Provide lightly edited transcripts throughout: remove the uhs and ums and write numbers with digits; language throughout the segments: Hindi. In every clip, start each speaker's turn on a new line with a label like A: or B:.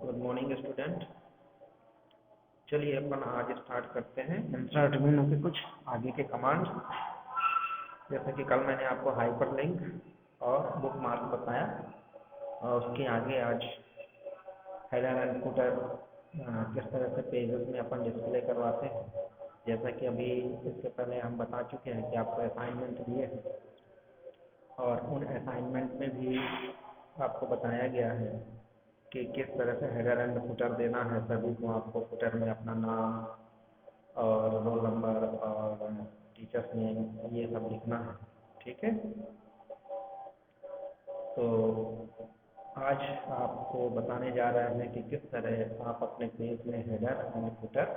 A: Good morning student. चलिए अपन आज स्टार्ट करते हैं इंसर्ट मेनू के कुछ आगे के कमांड। जैसे कि कल मैंने आपको हाइपर लिंक और बुक मार्क बताया और उसके आगे आज हेडर एंड फुटर किस तरह से पेजेस में अपन डिस्प्ले करवाते हैं। जैसा कि अभी इसके पहले हम बता चुके हैं कि आपको असाइनमेंट दिए हैं और उन असाइनमेंट में भी आपको बताया गया है कि किस तरह से हेडर एंड फुटर देना है। सभी को आपको फुटर में अपना नाम और रोल नंबर और टीचर्स नेम ये सब लिखना है, ठीक है। तो आज आपको बताने जा रहे हैं कि किस तरह आप अपने पेज में हेडर एंड फुटर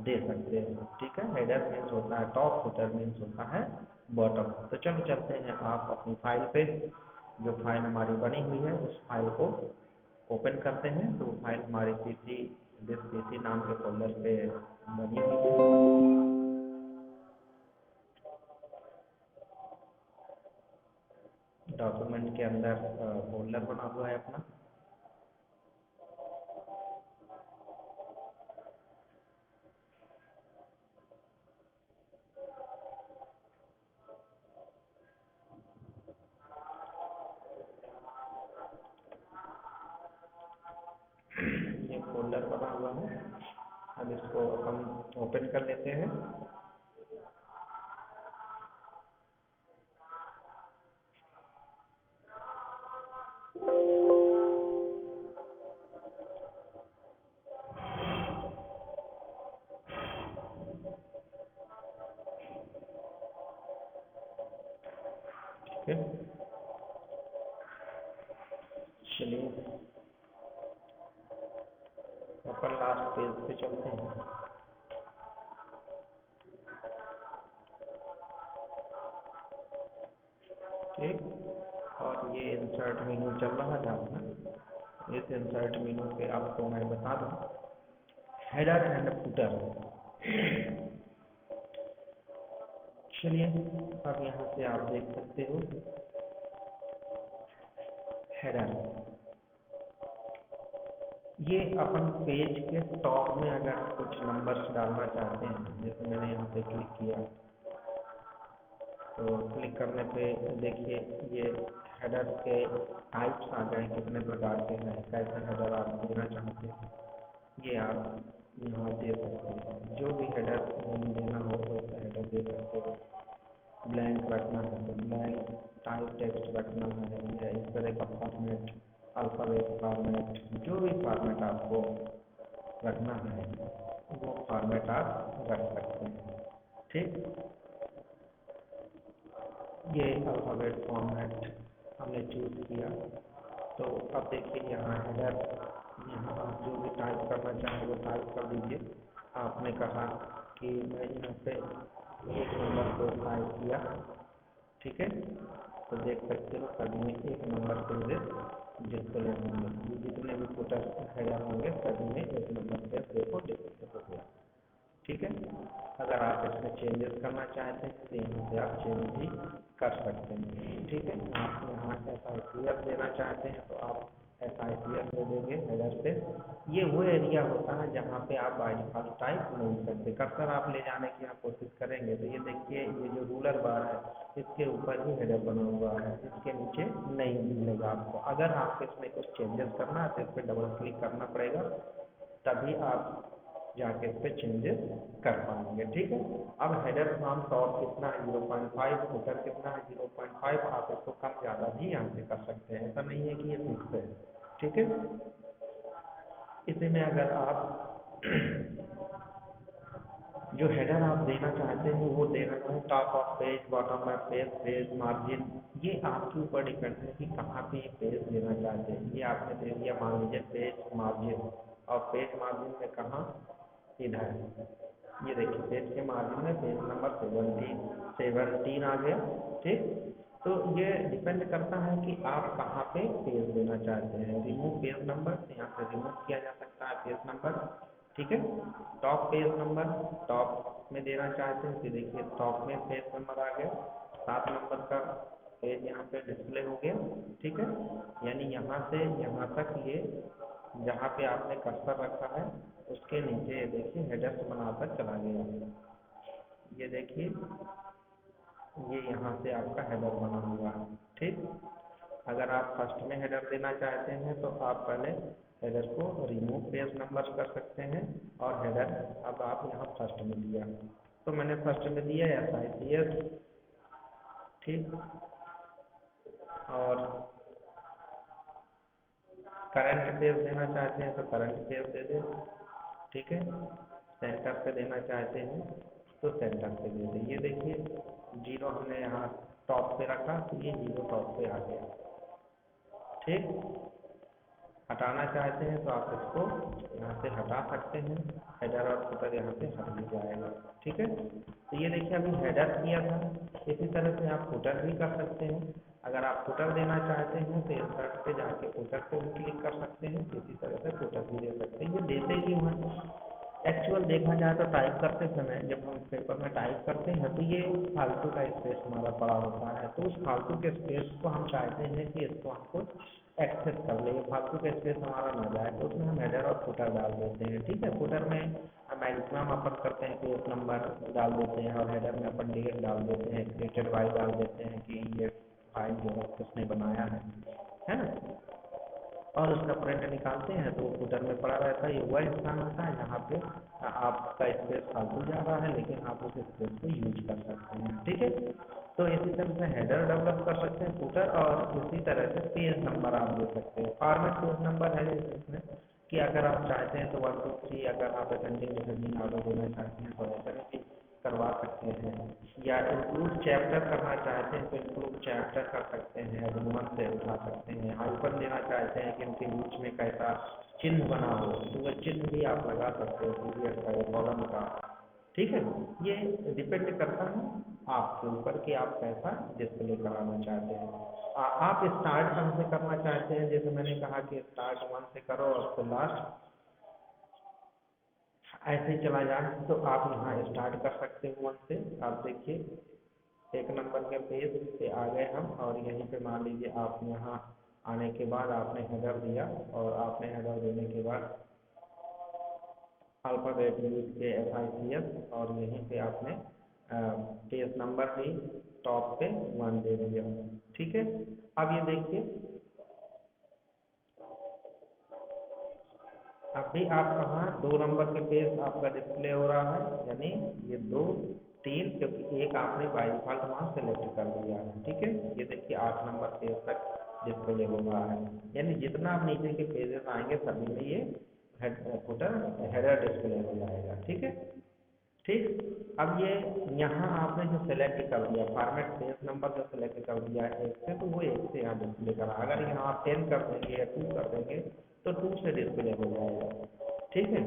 A: दे सकते हैं, ठीक है। हेडर मीन्स होता है टॉप, फुटर मीन्स होता है बॉटम। तो चलो चलते हैं आप अपनी फाइल पे। जो फाइल हमारी बनी हुई है उस फाइल को ओपन करते हैं। तो फाइल हमारी दिस पीसी नाम के फोल्डर पे बनी हुई है। डॉक्यूमेंट के अंदर फोल्डर बना हुआ है अपना। ये फोल्डर बना हुआ है, अब इसको हम ओपन कर लेते हैं। ठीक है, चलिए अपन लास्ट पेज पे चलते हैं। ठीक, और ये इंसर्ट मेनू चल रहा था अपना। इस इंसर्ट मेनू पे आपको मैं बता दूं हेडर एंड फुटर। चलिए अब यहाँ से आप देख सकते हो हेडर। ये अपन पेज के टॉप में अगर कुछ नंबर्स डालना चाहते हैं, जैसे मैंने यहाँ पे क्लिक किया तो क्लिक करने पे देखिए ये हेडर के टाइप्स आ गए, कितने प्रकार के हैं, कैसे हेडर आप देना चाहते हैं ये आप यहाँ दे सकते हैं। जो भी हेडर देना हो वैसा हेडर दे सकते हो। ब्लैंक रखना है तो ब्लैंक, टाइप टेक्स्ट रखना है या इस तरह का फॉर्मेट, अल्फ़ाबेट फॉर्मेट, जो भी फॉर्मेट आपको रखना है वो फॉर्मेट आप रख सकते हैं, ठीक। ये अल्फ़ाबेट फॉर्मेट हमने चूज़ किया। तो अब देखिए यहाँ हेडर, यहाँ आप जो भी टाइप करना चाहें वो टाइप कर दीजिए। आपने कहा कि मैं यहाँ पे एक नंबर को टाइप किया, ठीक है। तो देख सकते हो सभी में एक नंबर से डिस्प्ले होंगे। जितने भी फुटर हेडर होंगे सभी में एक नंबर से देखो डिस्प्ले हो गया, ठीक है। अगर आप इसमें चेंजेस करना चाहते हैं तो यहाँ से आप चेंज भी कर सकते हैं, ठीक है। आप यहाँ SIPF देना चाहते हैं तो आप SIPF दे देंगे हेडर पे। ये वो एरिया होता है जहाँ पे आप बाय डिफॉल्ट टाइप नहीं करते। कर्सर आप ले जाने की आप कोशिश करेंगे तो ये देखिए ये जो रूलर बार है इसके ऊपर ही हेडर बना हुआ है, इसके नीचे नहीं मिलेगा आपको। अगर आपको इसमें कुछ चेंजेस करना है तो इस पर डबल क्लिक करना पड़ेगा, तभी आप जाके इस पर चेंजेस कर पाएंगे, ठीक है। अब हेडर फ्रॉम टॉप कितना है 0.5, फुटर कितना है 0.5। आप इसको कम ज़्यादा भी यहाँ से कर सकते हैं, ऐसा नहीं है कि ये फिक्स है, ठीक है। इसी में अगर आप जो हेडर आप देना चाहते हैं वो दे रहे हैं top of page, bottom of page, page margin, ये आपके ऊपर डिपेंड है कि कहाँ पे ये पेज देना चाहते हैं। ये आपने दे दिया मान लीजिए पेज मार्जिन, और पेज मार्जिन में कहाँ, इधर ये देखिए पेज के मार्जिन में पेज नंबर 17 आ गया, ठीक। तो ये डिपेंड करता है कि आप कहाँ पे पेज देना चाहते हैं। रिमूव पेज नंबर, यहाँ से रिमूव किया जा सकता है पेज नंबर, ठीक है। टॉप पेज नंबर, टॉप में देना चाहते हैं तो देखिए टॉप में पेज नंबर आ गया, 7 नंबर का पेज यहाँ पे डिस्प्ले हो गया, ठीक है। यानी यहाँ से यहाँ तक ये जहाँ पे आपने कर्सर रखा है उसके नीचे ये देखिए हेडर्स बनाकर चला गया। ये देखिए ये यहाँ से आपका हेडर बना हुआ है। ठीक, अगर आप फर्स्ट में हेडर देना चाहते हैं तो आप पहले हेडर को रिमूव पेज नंबर कर सकते हैं और हेडर अब आप यहाँ फर्स्ट में दिया, तो मैंने फर्स्ट में दिया SICS। ठीक, और करंट पेज देना चाहते हैं तो करंट पेज दे दें। ठीक है, सेंटर पे देना चाहते हैं तो सेंटर पे दे दें। ये देखिए जीरो हमने यहाँ टॉप पे रखा तो ये जीरो टॉप पे आ गया। ठीक, हटाना चाहते हैं तो आप इसको यहाँ से हटा सकते हैं, हेडर और फुटर यहाँ से हट भी जाएगा। ठीक है, तो ये देखिए अभी हेडर किया था, इसी तरह से आप फुटर भी कर सकते हैं। अगर आप फुटर देना चाहते हैं तो इंसर्ट पे जाके फुटर पे भी क्लिक कर सकते हैं, इसी तरह से फुटर भी दे सकते हैं। ये देते क्यों हैं? एक्चुअल देखा जाए तो टाइप करते समय जब हम पेपर में टाइप करते हैं तो ये फालतू का स्पेस हमारा पड़ा होता है, तो उस फालतू के स्पेस को हम चाहते हैं कि इसको हमको एक्सेस कर ले, फालतू का स्पेस हमारा ना जाए, तो उसमें हम हेडर और फुटर डाल देते हैं। ठीक है, फुटर में मैक्सिमम अपन करते हैं पेज नंबर डाल देते हैं और हेडर में अपन डेट डाल देते हैं, क्रिएटेड बाय डाल देते हैं कि ये फाइल जो है किसने बनाया है ना, और उसका प्रिंट निकालते हैं तो वो फुटर में पड़ा रहता है। ये वह स्थान होता है जहाँ पे आपका स्पेस फालतू जा रहा है लेकिन आप उस स्पेस को यूज कर सकते हैं। ठीक है, तो इसी तरह से हेडर डेवलप कर सकते हैं फुटर, और इसी तरह से पेज नंबर आप दे सकते हैं। फॉर्मेट पेज नंबर है इसमें कि अगर आप चाहते हैं तो 1 2 3 अगर आप असेंडिंग ऑर्डर देना चाहते हैं तो ऐसा भी करवा सकते हैं, या इंक्लूड चैप्टर करना चाहते हैं तो इंक्लूड चैप्टर कर सकते हैं, एडवांस से उठा सकते हैं। हाइपन देना चाहते हैं कि इनके बीच में कैसा चिन्ह बना हो तो वह चिन्ह भी आप लगा सकते हो पीरियड का या कॉलम का। ठीक है, ये डिपेंड करता है आपके ऊपर कि आप कैसा डिस्प्ले कराना चाहते हैं। आप स्टार्ट कहाँ से करना चाहते हैं, जैसे मैंने कहा कि स्टार्ट 1 से करो और फिर लास्ट ऐसे चला जाए, तो आप यहाँ स्टार्ट कर सकते हो 1 से। आप देखिए 1 नंबर के पेज पे आ गए हम, और यहीं पे मान लीजिए आप यहाँ आने के बाद आपने हेडर दिया, और आपने हेडर देने के बाद अल्फ़ाबेट यूज के SICS, और यहीं पे आपने पेज नंबर भी टॉप पे 1 दे दिया। ठीक है, अब ये देखिए अभी आप कहाँ 2 नंबर के पेज आपका डिस्प्ले हो रहा है, यानी ये 2 3, क्योंकि एक आपने बाई डिफॉल्ट वहाँ सेलेक्ट कर दिया है। ठीक है, ये देखिए 8 नंबर पेज तक डिस्प्ले हो रहा है, यानी जितना आप नीचे के पेजेस आएंगे सभी में ये फुटर हेडर डिस्प्ले हो जाएगा। ठीक है, ठीक, अब ये यहाँ आपने जो सेलेक्ट कर दिया फॉर्मेट पेज नंबर जो सेलेक्ट कर दिया है 1 से, तो वो 1 से यहाँ डिस्प्ले करा। अगर यहाँ आप 10 कर देंगे या 2 कर देंगे तो 2 से डिस्प्ले हो जाएगा। ठीक है,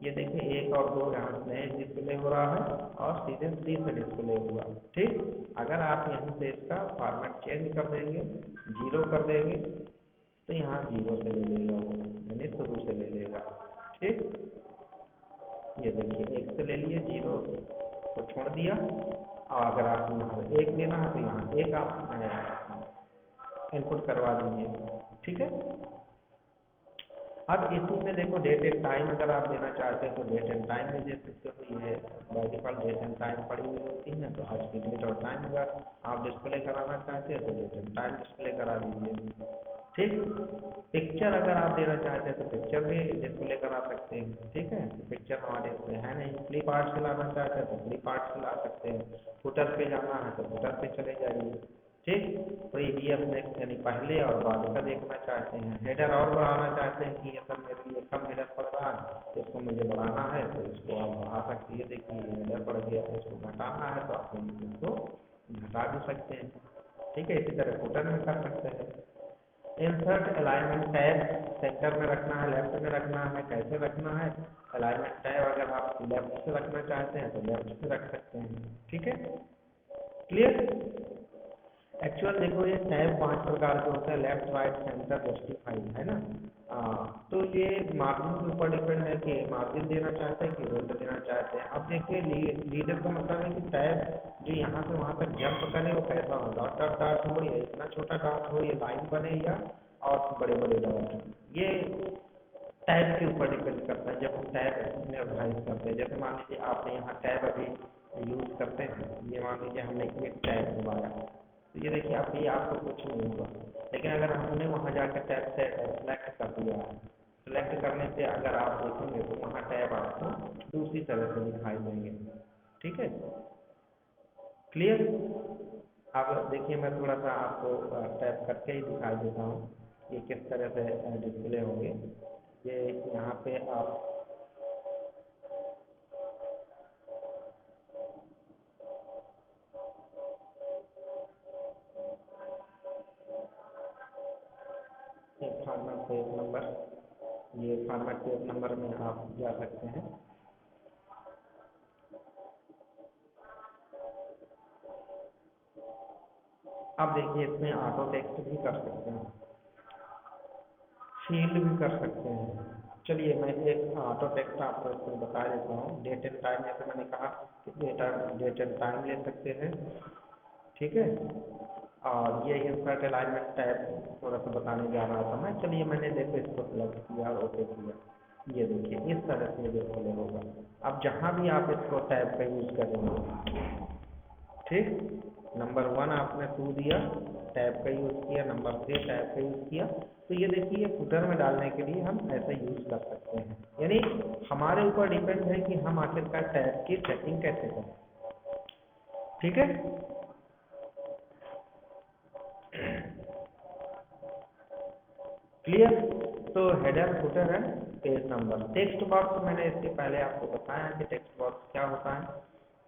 A: ये देखिए 1 और 2 यहाँ से डिस्प्ले हो रहा है और सीधे 3 से डिस्प्ले हुआ। ठीक, अगर आप यहाँ से इसका फॉर्मेट चेंज कर देंगे, 0 कर देंगे तो यहाँ 0 से ले लेगा, यानी शुरू से ले लेगा। ठीक, ये देखिए 1 से ले लिए, 0 को छोड़ दिया, और अगर आप यहाँ 1 लेना है तो यहाँ 1 आप इनपुट करवा दीजिए। ठीक है, अब इसी में देखो डेट एंड टाइम अगर आप देना चाहते हैं तो डेट एंड टाइम भी दे सकते हो। ये by default date and time पड़ी हुई होती है, तो आज की डेट और टाइम अगर आप डिस्प्ले कराना चाहते हैं तो डेट एंड टाइम डिस्प्ले करा दीजिए। ठीक, पिक्चर अगर आप देना चाहते हैं तो पिक्चर भी डिस्प्ले करा सकते हैं। ठीक है, पिक्चर हमारे इसमें है नहीं, फ्लिप आर्ट से लाना चाहते हैं तो फ्लिप आर्ट से ला सकते हैं, फुटर पे जाना है तो फुटर पे चले जाइए। ठीक, प्रीवियस नेक्स्ट यानी पहले और बाद का देखना चाहते हैं। हेडर और बढ़ाना चाहते हैं कि ये सब मेरे लिए कम हेडर पड़ रहा है, इसको मुझे बढ़ाना है तो इसको आप बढ़ा सकते हैं। देखिए हेडर बढ़ गया, इसको घटाना है तो आप इसको घटा भी सकते हैं। ठीक है, इसी तरह फुटर में कर सकते हैं। इंसर्ट अलाइनमेंट टैब सेंटर में रखना है, लेफ्ट में रखना है, कैसे रखना है। अलाइनमेंट टैब अगर आप लेफ्ट से रखना चाहते हैं तो लेफ्ट से रख सकते हैं। ठीक है, क्लियर। एक्चुअल देखो ये टैब 5 प्रकार के होते हैं, लेफ्ट राइट सेंटर जस्टिफाइड, है ना। तो ये मार्जिन के ऊपर डिपेंड है कि मार्जिन देना चाहते हैं कि रोल देना चाहते हैं। अब देखिए लीडर का मतलब है कि टैब जो यहाँ से वहाँ तक जंप करे वो कैसा हो, डॉट डॉट डॉट हो या इतना छोटा डॉट हो, या लाइन बने या और बड़े बड़े डॉट। ये टैब के ऊपर डिपेंड करता है, जब हम टैब निर्धारित करते हैं। जैसे मान लीजिए आपने यहाँ टैब अभी यूज करते हैं, ये मान लीजिए हमने एक टैब दबाया, तो ये देखिए अभी आपको कुछ नहीं हुआ, लेकिन अगर हमने वहाँ जाकर टैब से सेलेक्ट कर दिया, सेलेक्ट करने से अगर आप देखेंगे तो वहाँ टैब आपको दूसरी तरह से दिखाई देंगे। ठीक है, क्लियर। अब देखिए मैं थोड़ा सा आपको टैप करके ही दिखाई देता हूँ ये किस तरह से डिस्प्ले होंगे। ये यहाँ पे आप फॉर्मेट पेज नंबर, ये फॉर्मेट पेज नंबर में आप जा सकते हैं। अब देखिए इसमें ऑटो टेक्स्ट भी कर सकते हैं, फील्ड भी कर सकते हैं। चलिए मैं एक ऑटो टेक्स्ट आपको इसमें बता देता हूँ। डेट एंड टाइम, जैसे मैंने कहा कि डेट एंड टाइम ले सकते हैं। ठीक है, और ये इंसर्ट अलाइनमेंट टैब थोड़ा सा बताने जा रहा था मैं। चलिए मैंने देखो इसको सेलेक्ट किया और ओके किया, ये देखिए इस तरह से डिस्प्ले होगा। अब जहाँ भी आप इसको टैब का यूज करेंगे, ठीक, नंबर 1 आपने 2 दिया, टैब का यूज किया, नंबर 3 टैब का यूज किया, तो ये देखिए फुटर में डालने के लिए हम ऐसा यूज कर सकते हैं। यानी हमारे ऊपर डिपेंड है कि हम आखिरकार टैब की सेटिंग कैसे करें। ठीक है, क्लियर। तो header, footer and page number. Text box मैंने इसके पहले आपको बताया कि टेक्स्ट बॉक्स क्या होता है।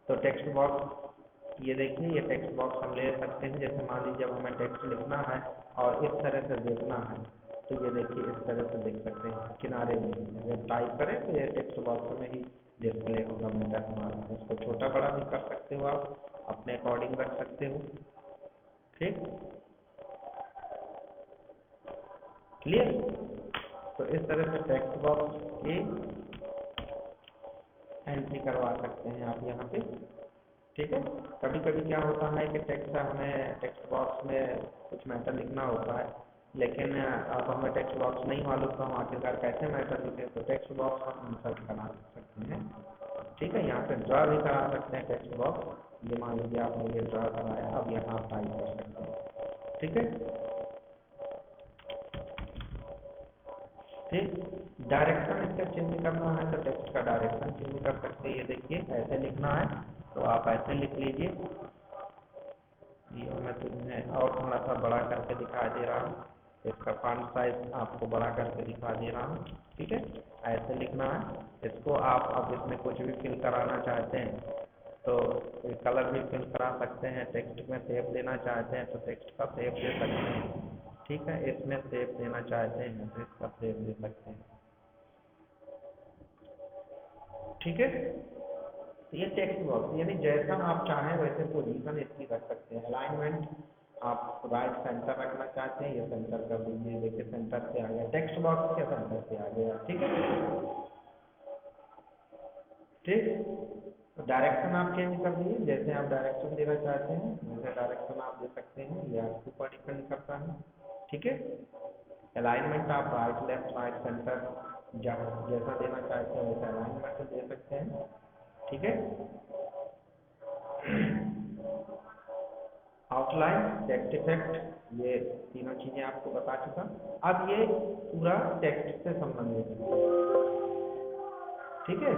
A: तो टेक्स्ट बॉक्स, ये देखिए ये टेक्स्ट बॉक्स हम ले सकते हैं। जैसे मान लीजिए जब हमें टेक्स्ट लिखना है और इस तरह से देखना है, तो ये देखिए इस तरह से देख सकते हैं किनारे में। जब टाइप करें तो ये टेक्स्ट बॉक्स में ही डिस्प्ले होगा मेरा हमारा। उसको छोटा बड़ा भी कर सकते हो, आप अपने अकॉर्डिंग रख सकते हो। ठीक, क्लियर। तो इस तरह से टेक्स्ट बॉक्स की एंट्री करवा सकते हैं आप यहाँ पे। ठीक है, कभी कभी क्या होता है कि हमें टेक्स्ट बॉक्स में कुछ मैटर लिखना होता है, लेकिन अब हमें टेक्स्ट बॉक्स नहीं मालूम तो हम आखिरकार कैसे मैटर लिखें। तो टेक्स्ट बॉक्स हम इंसर्ट करा सकते हैं। ठीक है, यहाँ पे ड्रा भी करा सकते हैं टेक्स्ट बॉक्स। ये मान लीजिए आपने ये ड्रा कराया, अब यहाँ आप टाइप कर सकते हैं। ठीक है, ठीक, डायरेक्शन इसका चेंज करना है तो टेक्स्ट का डायरेक्शन चेंज कर सकते हैं। ये देखिए ऐसे लिखना है तो आप ऐसे लिख लीजिए। ये मैं तुम्हें और थोड़ा सा बड़ा करके दिखा दे रहा हूँ, इसका फॉन्ट साइज आपको बड़ा करके दिखा दे रहा हूँ। ठीक है, ऐसे लिखना है इसको। आप अब इसमें कुछ भी फिल कराना चाहते हैं तो कलर भी फिल करा सकते हैं। टेक्स्ट में शेप देना चाहते हैं तो टेक्स्ट का शेप दे सकते हैं। ठीक है, इसमें शेप देना चाहते हैं तो इसका शेप दे सकते हैं। ठीक है, तो ये टेक्स्ट बॉक्स यानी जैसा आप चाहें वैसे पोजीशन इसकी रख सकते हैं। अलाइनमेंट आप राइट सेंटर रखना चाहते हैं, ये सेंटर कर दीजिए। देखिए सेंटर से आ गया, टेक्स्ट बॉक्स के सेंटर से आ गया। ठीक है, ठीक, तो डायरेक्शन आप चेंज कर दीजिए। जैसे आप डायरेक्शन देना चाहते हैं वैसे डायरेक्शन आप दे सकते हैं, ये आपके ऊपर डिपेंड करता है। ठीक है, अलाइनमेंट आप राइट लेफ्ट राइट सेंटर जैसा देना चाहते हैं वैसा अलाइनमेंट दे सकते हैं। ठीक है, आउटलाइन, टेक्स्ट इफेक्ट, ये तीनों चीजें आपको बता चुका। अब ये पूरा टेक्स्ट से संबंधित है। ठीक है,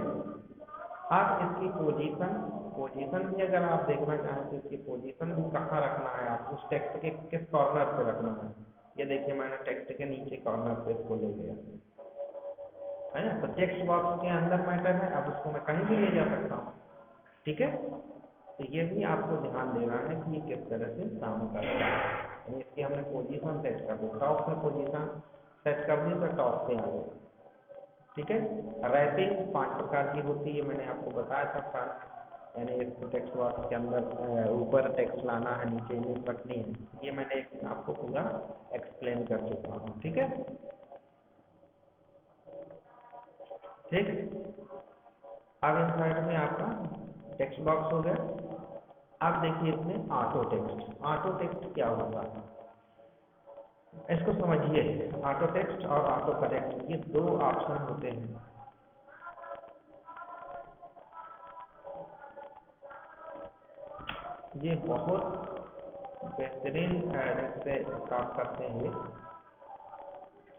A: आप इसकी पोजीशन भी अगर आप देखना चाहें तो इसकी पोजीशन भी कहाँ रखना है, आप उस टेक्स्ट के किस कॉर्नर पे रखना है। ये देखिए मैंने टेक्स्ट के नीचे कॉर्नर पे इसको ले गया है ना। तो टेक्स्ट बॉक्स के अंदर मैटर है, अब उसको मैं कहीं भी ले जा सकता हूँ। ठीक है, तो ये भी आपको ध्यान देना है कि ये किस तरह से काम कर रहा है। इसकी हमने पोजीशन सेट कर दी, टॉप में पोजीशन सेट कर दी तो टॉप पे आ गए। ठीक है, रैपिंग 5 प्रकार की होती है, मैंने आपको बताया था फ्रंट, यानी इसको टेक्स्ट बॉक्स के अंदर ऊपर टेक्स्ट लाना है, नीचे इमेज रखनी है। ये मैंने आपको पूरा एक्सप्लेन कर चुका हूँ। ठीक है, ठीक, अब इस साइड में आपका टेक्स्ट बॉक्स हो गया। अब देखिए इसमें ऑटो टेक्स्ट क्या होगा। इसको समझिए, ऑटो टेक्स्ट और ऑटो करेक्ट ये दो ऑप्शन होते हैं। ये बहुत बेहतरीन से काम करते हैं।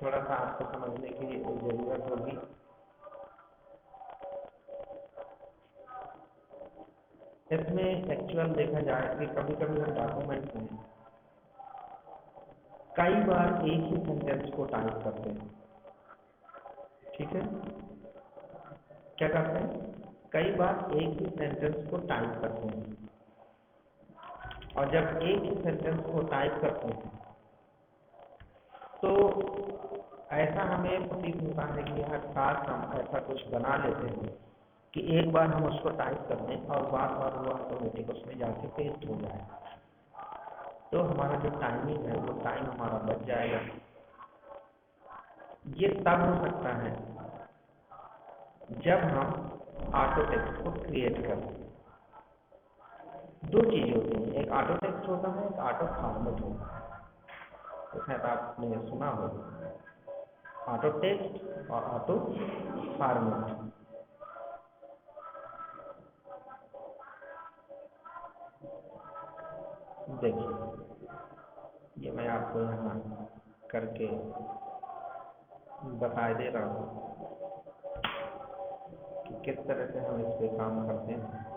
A: थोड़ा सा आपको समझने की ज़रूरत होगी। इसमें एक्चुअल देखा जाए कि कभी कभी हम डॉक्यूमेंट में कई बार एक ही सेंटेंस को टाइप करते हैं। ठीक है, क्या करते हैं, कई बार एक ही सेंटेंस को टाइप करते हैं, और जब एक ही सेंटेंस को टाइप करते हैं तो ऐसा हमें प्रतीत होता है कि यार काश हम ऐसा कुछ बना लेते हैं कि एक बार हम उसको टाइप कर दें और बार बार वो ऑटोमेटिक उसमें जाके पेस्ट हो जाए, तो हमारा जो टाइमिंग है वो टाइम हमारा बच जाएगा। ये तब हो सकता है जब हम ऑटो टेक्स्ट को क्रिएट करें। दो चीज़ें होती हैं, एक ऑटो टेक्स्ट होता है, एक ऑटो फॉर्मेट होता है। तो शायद आपने सुना हो ऑटो टेक्स्ट और ऑटो फॉर्मेट। देखिए, ये मैं आपको यहाँ करके बता दे रहा हूँ कि किस तरह से हम इस पे काम करते हैं।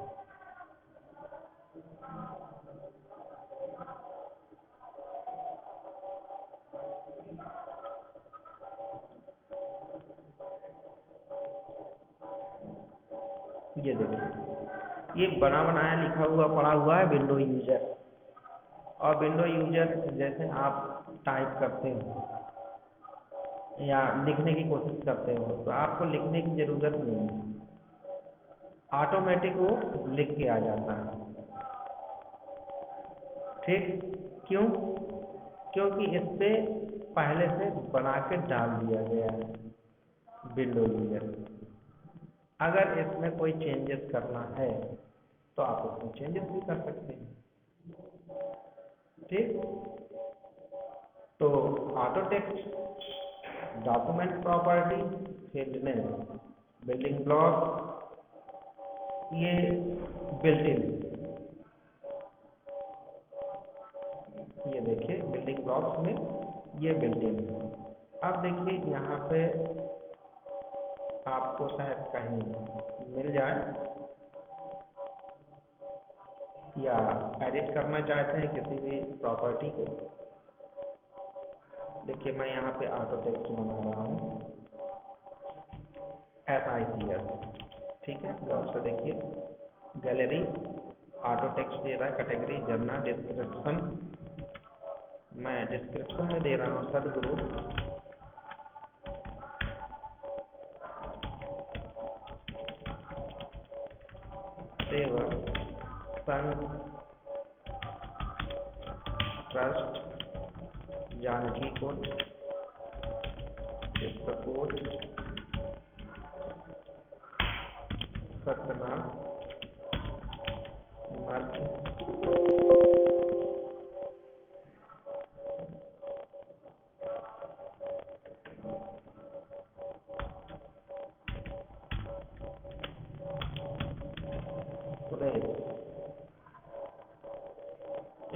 A: ये देखिए, ये बना बनाया लिखा हुआ पड़ा हुआ है विंडो यूजर, और विंडो यूजर जैसे आप टाइप करते हो या लिखने की कोशिश करते हो तो आपको लिखने की ज़रूरत नहीं है, ऑटोमेटिक वो लिख के आ जाता है। ठीक, क्यों? क्योंकि इस पे पहले से बना के डाल दिया गया है विंडो यूजर। अगर इसमें कोई चेंजेस करना है तो आप उसमें चेंजेस भी कर सकते हैं। ठीक, तो auto text, document property, field name, building block, ये बिल्ट इन, ये देखिए बिल्डिंग ब्लॉक्स में ये बिल्ट इन। अब देखिए यहाँ पे आपको शायद कहीं मिल जाए या एडिट करना चाहते हैं किसी भी प्रॉपर्टी को। देखिए मैं यहाँ पे ऑटो टेक्स्ट बना रहा हूँ SICS। ठीक है, गौर से देखिए, गैलरी ऑटो टेक्स्ट दे रहा है, कैटेगरी जर्नल, डिस्क्रिप्शन, मैं डिस्क्रिप्शन में दे रहा हूँ सदगुरु। Sevak Sangh trust Janaki coat Chitrakoot Satna Madhya Pradesh.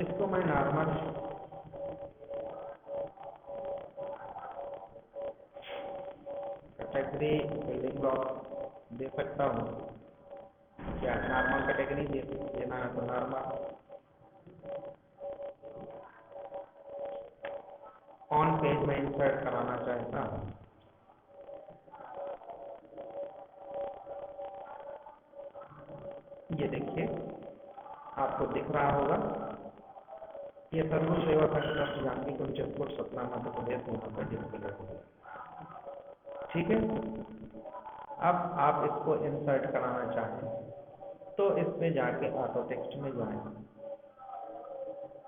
A: इसको मैं नॉर्मल कैटेगरी बिल्डिंग ब्लॉक दे सकता हूँ। क्या नॉर्मल कैटेगरी देना है तो नॉर्मल, ऑन पेज में इंसर्ट कराना चाहता हूँ। ये देखिए आपको दिख रहा होगा, ये सर्व सेवा संघ जानकी को चित्रकूट सतना मध्य प्रदेश में डिस्प्ले होगा। ठीक है, अब आप इसको इंसर्ट कराना चाहें तो इस पे जाके ऑटो टेक्स्ट में जाएं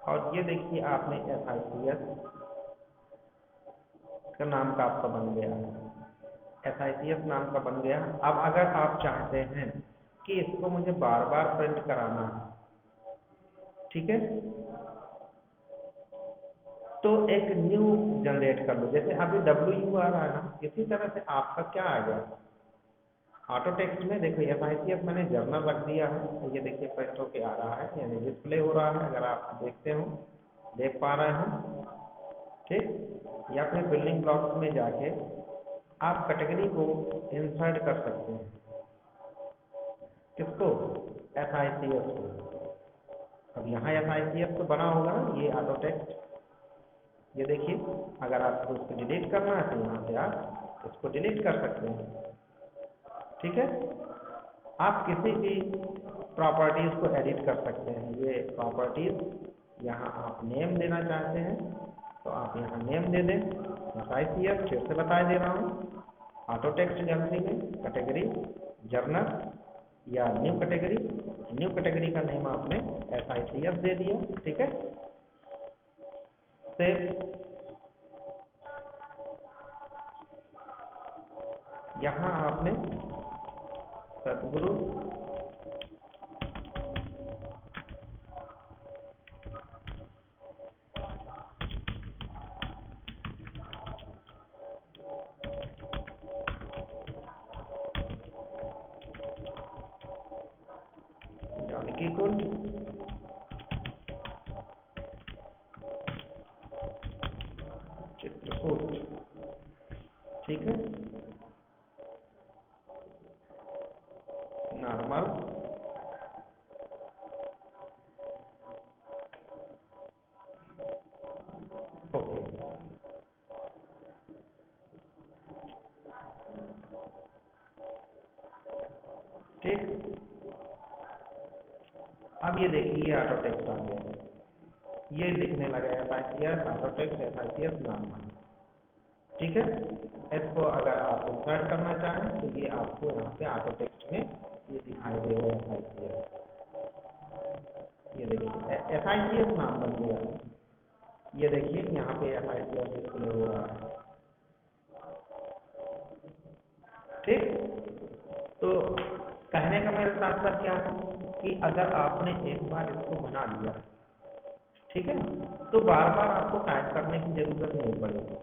A: और ये देखिए आपने SICS का नाम का आपका बन गया, SICS नाम का बन गया। अब अगर आप चाहते हैं कि इसको मुझे बार बार प्रिंट कराना है, ठीक है, तो एक न्यू जनरेट कर लो, जैसे अभी डब्ल्यू आ रहा है ना, इसी तरह से आपका क्या आ गया ऑटो टेक्स्ट में। देखो FICF मैंने जर्नल रख दिया है, तो ये देखिए प्रिंट होके आ रहा है, यानी डिस्प्ले हो रहा है, अगर आप देखते हो, देख पा रहे हो, ठीक। या फिर बिल्डिंग ब्लॉक्स में जाके आप कैटेगरी को इंसर्ट कर सकते हैं, किसको, FICF को। अब यहाँ FICF तो बना होगा ना, ये ऑटो टेक्स्ट, ये देखिए, अगर आपको इसको डिलीट करना है तो यहाँ से आप इसको डिलीट कर सकते हैं, ठीक है। आप किसी भी प्रॉपर्टीज को एडिट कर सकते हैं, ये प्रॉपर्टीज यहाँ आप नेम देना चाहते हैं तो आप यहाँ नेम दे दें, FICF फिर से बता दे रहा हूँ, ऑटो टेक्स्ट गैलरी में कैटेगरी जर्नल या न्यू कैटेगरी, न्यू कैटेगरी का नेम आपने FICF दे दिया, ठीक है। सेव, यहाँ आपने सतगुरु जानकी कुंज चित्रकूट, ठीक है, नॉर्मल, ओके, ठीक। अब ये देखिए ऑटो टेक्स्ट आ गया, ये लिखने लगा FICF auto text FICF normal, ठीक है। इसको अगर आप इंसर्ट करना चाहें तो ये आपको यहाँ पे ऑटो टेक्स्ट में ये दिखाई देगा FICF, ये देखिए FICF नॉर्मल दिया, ये देखिए यहाँ पे FICF डिस्प्ले हो रहा है, ठीक। तो कहने का मेरा तात्पर्य क्या है कि अगर आपने एक बार इसको बना लिया, ठीक है, तो बार बार आपको टाइप करने की जरूरत नहीं पड़ेगी,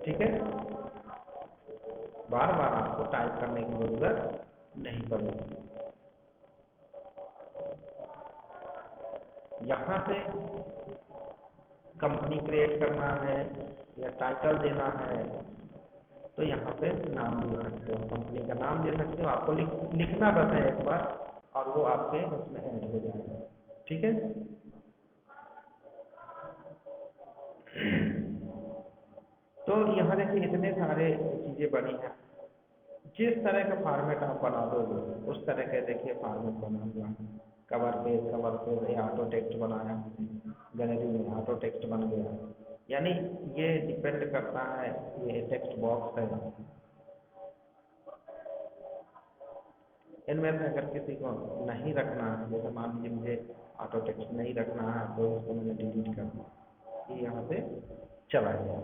A: ठीक है, बार बार आपको टाइप करने की जरूरत नहीं पड़ेगी। यहाँ से कंपनी क्रिएट करना है या टाइटल देना है तो यहाँ पे नाम दे सकते हो, कंपनी का नाम दे सकते हो, आपको लिखना बस है एक बार और वो आपके उसमें ऐड हो जाएगा, ठीक है। तो यहाँ देखिए इतने सारे चीजें बनी हैं, जिस तरह का फॉर्मेट आप बना दोगे उस तरह के देखिए फॉर्मेट बना हुआ है, कवर पेज ऑटो टेक्स्ट बनाया, गैलरी में ऑटो टेक्स्ट बन गया, यानी ये डिपेंड करता है, ये टेक्स्ट बॉक्स है, इनमें से अगर किसी को नहीं रखना है, जैसे मान लीजिए मुझे ऑटो टेक्स्ट नहीं रखना है तो उसको मैंने डिलीट कर दिया, ये यहाँ से चला गया,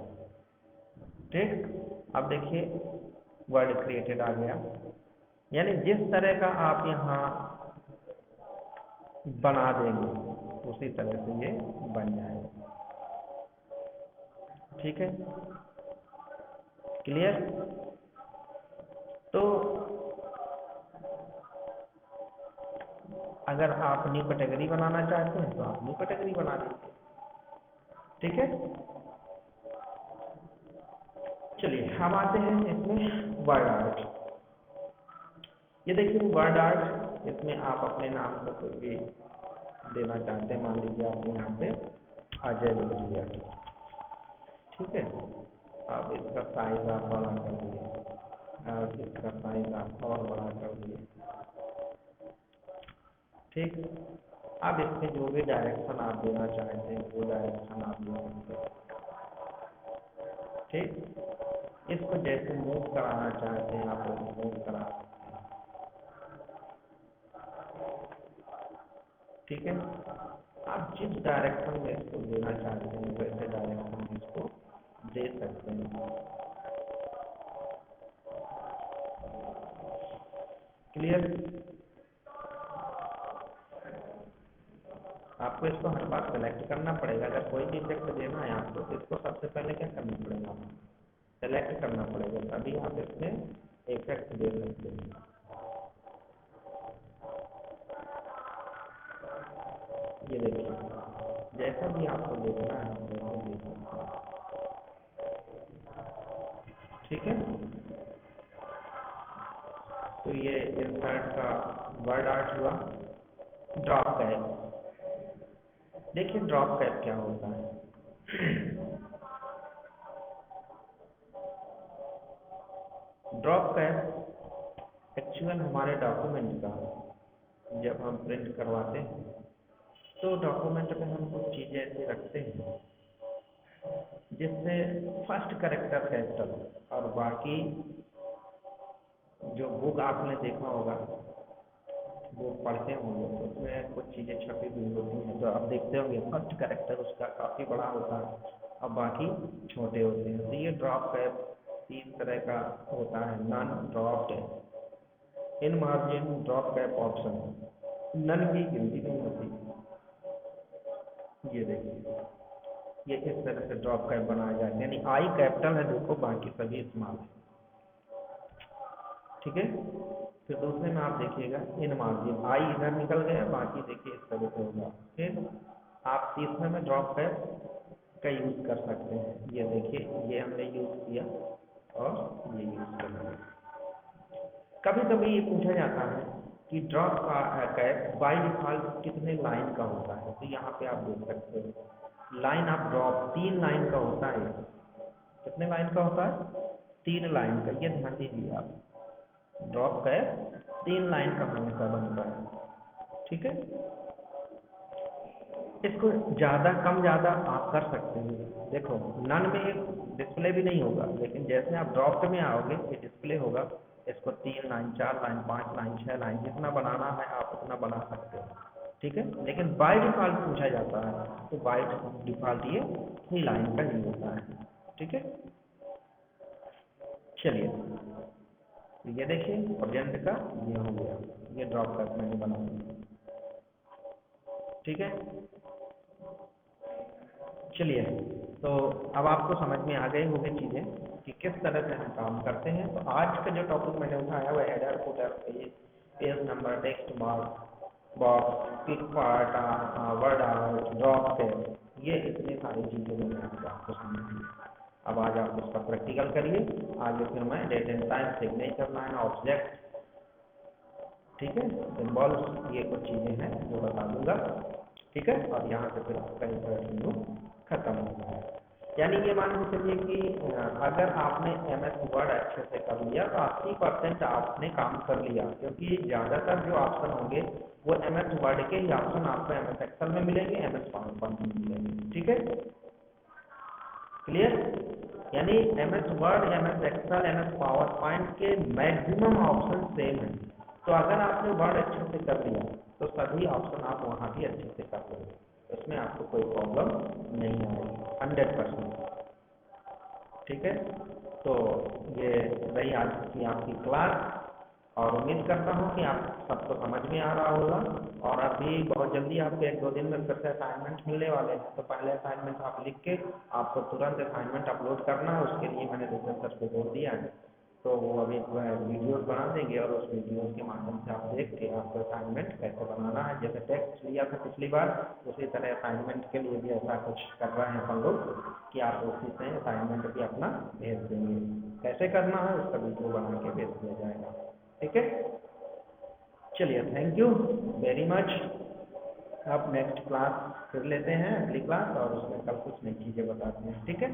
A: ठीक। अब देखिए वर्ड क्रिएटेड आ गया, यानी जिस तरह का आप यहाँ बना देंगे उसी तरह से ये बन जाएगा, ठीक है, क्लियर। तो अगर आप न्यू कैटेगरी बनाना चाहते हैं तो आप न्यू कैटेगरी बना दीजिए, ठीक है। चलिए हम आते हैं इसमें वर्ड आर्ट, ये देखिए वर्ड आर्ट, इसमें आप अपने नाम को कोई भी देना चाहते हैं, मान लीजिए आपने यहाँ पे अजय लिख दिया, ठीक है, अब इसका साइज आप बड़ा कर दिए, और इसका साइज आप और बड़ा कर दिए, ठीक। अब इसमें जो भी डायरेक्शन आप देना चाहते हैं वो डायरेक्शन आप दे सकते हैं, ठीक। इसको जैसे मूव कराना चाहते हैं आप मूव करा सकते हैं, ठीक है। आप जिस डायरेक्शन में इसको देना चाहते हैं वैसे डायरेक्शन में इसको दे सकते हैं, क्लियर। आप आपको इसको हर बार सेलेक्ट करना पड़ेगा। अगर कोई भी इफेक्ट देना है आपको तो इसको सबसे पहले क्या करना पड़ेगा, सेलेक्ट करना पड़ेगा, तभी आप इसमें इफेक्ट दे सकते हैं। ये देखिए जैसा भी आपको देखना है वैसे देख सकते हैं, ठीक है। तो ये इंसर्ट का वर्ड आर्ट हुआ। ड्रॉप कैप, देखिए ड्रॉप कैप क्या होता है। ड्रॉप कैप एक्चुअल हमारे डॉक्यूमेंट का जब हम प्रिंट करवाते हैं तो डॉक्यूमेंट में हम कुछ चीज़ें ऐसे रखते हैं जिससे फर्स्ट कैरेक्टर कैपिटल और बाकी जो बुक आपने देखा होगा वो पढ़ते होंगे तो उसमें कुछ चीज़ें छपी हुई होती हैं, तो आप देखते होंगे फर्स्ट कैरेक्टर उसका काफ़ी बड़ा होता है और बाकी छोटे होते हैं। तो ये ड्रॉप कैप 3 तरह का होता है। None, dropped, in margin, drop cap option. None की गिनती नहीं होती। ये देखिए ये इस तरह से ड्रॉप कैप बनाया जाए, यानी आई कैपिटल है देखो, बाकी सभी स्मॉल है, ठीक है। फिर दूसरे में आप देखिएगा इन मार्जिन, आई इधर निकल गया, बाकी देखिए इस तरह से होगा। फिर आप तीसरे में ड्रॉप कैप का यूज कर सकते हैं। ये देखिए ये हमने यूज किया और ये यूज कर लिया। कभी कभी ये पूछा जाता है कि ड्रॉप कैप बाय डिफॉल्ट कितने लाइन का होता है, तो यहाँ पे आप देख सकते हो लाइन ऑफ ड्रॉप 3 लाइन का होता है। कितने लाइन का होता है? 3 लाइन का। ये ध्यान दीजिए आप, ड्रॉप कैप 3 लाइन का हमेशा बनता है, ठीक है। इसको ज़्यादा कम ज़्यादा आप कर सकते हैं। देखो नन में डिस्प्ले भी नहीं होगा, लेकिन जैसे आप ड्रॉप में आओगे ये डिस्प्ले होगा। इसको 3 लाइन, 4 लाइन, 5 लाइन, 6 लाइन जितना बनाना है आप उतना बना सकते हो, ठीक है। लेकिन बाय डिफॉल्ट पूछा जाता है तो बाय डिफॉल्ट ये 3 लाइन का ही होता है, ठीक है। चलिए ये देखिए प्रेजेंट का ये हो गया, ये ड्रॉप कैप मैंने बना दिया, ठीक है। चलिए तो अब आपको समझ में आ गई होगी चीज़ें कि किस तरह से हम काम करते हैं। तो आज का जो टॉपिक मैंने उठाया वह header, footer, page number, text box, pick part, WordArt, drop cap, ये इतनी सारी चीज़ें मैंने आपको समझाई। अब आज आप उसका प्रैक्टिकल करिए। आगे फिर मैं date and time, signature line, object, ठीक है, सिंबल्स, ये कुछ चीज़ें हैं जो बता दूंगा, ठीक है। और यहाँ से फिर आपका इंटरव्यू खत्म हो गया। यानी ये मान के चलिए कि अगर आपने MS वर्ड अच्छे से कर लिया तो 80% आपने काम कर लिया, क्योंकि ज़्यादातर जो ऑप्शन होंगे वो MS वर्ड के ही ऑप्शन आपको MS एक्सेल में मिलेंगे, MS पावरपॉइंट में मिलेंगे, ठीक है। क्लियर? यानी MS word, MS Excel, MS PowerPoint के मैक्सिमम ऑप्शन सेम है। तो अगर आपने वर्ड अच्छे से कर लिया तो सभी ऑप्शन आप वहाँ भी अच्छे से कर लोगे, इसमें आपको कोई प्रॉब्लम नहीं आएगी 100%, ठीक है। तो ये रही आज की आपकी क्लास और उम्मीद करता हूँ कि आप सबको समझ में आ रहा होगा। और अभी बहुत जल्दी आपको 1-2 दिन में फिर से असाइनमेंट मिलने वाले हैं, तो पहले असाइनमेंट आप लिख के आपको तुरंत असाइनमेंट अपलोड करना है। उसके लिए मैंने दूसरे सर को बोल दिया है, तो वो अभी वीडियोस बना देंगे और उस वीडियोस के माध्यम से आप देख के आपको असाइनमेंट कैसे बनाना है। जैसे टेक्स्ट लिया था पिछली बार, उसी तरह असाइनमेंट के लिए भी ऐसा कुछ कर रहे हैं अपन लोग कि आप उसी से असाइनमेंट भी अपना भेज देंगे। कैसे करना है उसका वीडियो बना के भेज दिया जाएगा, ठीक है। चलिए थैंक यू वेरी मच। अब नेक्स्ट क्लास फिर लेते हैं, अगली क्लास, और उसमें कल कुछ नई चीज़ें बताते हैं, ठीक है।